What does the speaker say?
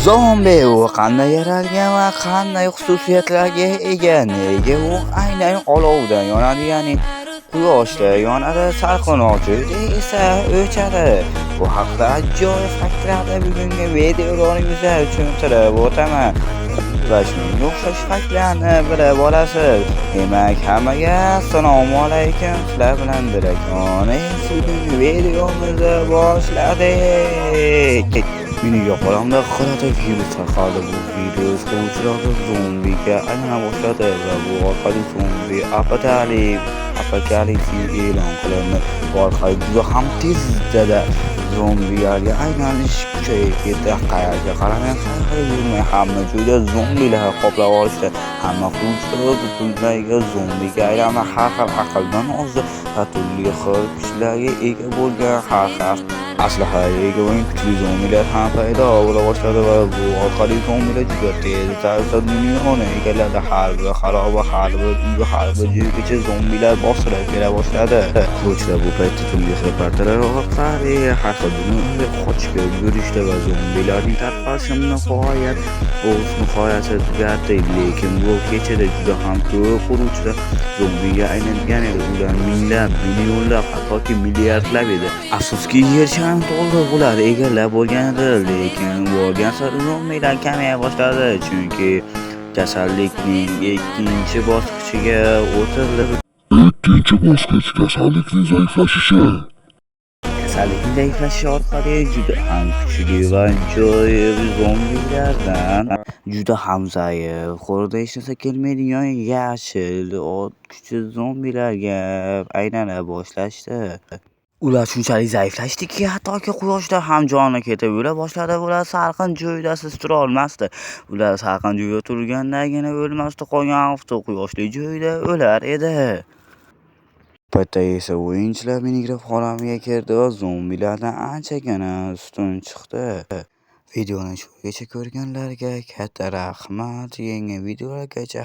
Zombi u qanday yaralgan va qanday xususiyatlarga ega? Nega u aynan olovdan yonadi, ya'ni quyoshda yonadi, salqinoqda esa o'chadi? Bu haqda ajoyib faktlarni bugungi videorolikimizda tushuntirib o'taman. Va shunga o'xshash faktlarni bilib olasiz. Demak, hammaga assalomu alaykum. Sizlar bilan Dirakoni bugungi videomizni boshladik. Mening yoqalamda koronavirus tarqaldi. Bu virus quvuvchilarda zombiga aylana boshladi va bu orqali zombi apokalipsi e'lon qilindi. Bu orqali juda ham tezda zombilarga aylanish kuchayib ketdi. Qayerga qaramay, qayerga yurmay, hamma joyda zombilar qoplab olishdi. Hamma quvuvchilar butunlayga zombiga aylanib, har xil aqldan ozdi va turli xil kuchlarga ega bo'lgan har xil aslahaga ega bo'lgan kuchli zombilar ham paydo bo'la boshladi va bu orqali zombilar juda tez tarzda dunyoni egalladi. Har bir xaroba, har bir uy, har bir joygacha zombilar bostirib kela boshladi. Quvuvchilar bu paytda turli xil portalar orqali har xil dunyoga qochib yurishdi va zombilarning tarqalishi nihoyasiga tugatdi. Lekin bu kechada juda ham ko'p quvuvchilar zombiga aylangan edi. Ular minglab, millionlab, hattoki milliardlab edi. Afsuski, yer shari to'liq ular egallab bo'lgan edi, lekin borgan sari zombilar kamaya boshladi, chunki kasallikning ikkinchi bosqichiga o'tildi. Ikkinchi bosqich kasallikning zaiflashishi. Kasallikning zaiflashishi orqali juda ham kuchli va ajoyib zombilardan juda ham zaif, qo'lida hech narsa kelmaydigan yashil o't kuchli zombilarga aylana boshlashdi. Ular shunchalik zaiflashdiki, hattoki quyoshda ham joni ketib o'la boshladi. Ular salqin joyda tura olmasdi. Ular salqin joyda turgandagina o'lmasdi, qolgan vaqtda quyoshli joyda o'lar edi. Paytda esa o'yinchilar Minecraft olamiga kirdi va zombilardan anchagina ustun chiqdi. Videoni shugacha ko'rganlarga katta rahmat. Yangi videolargacha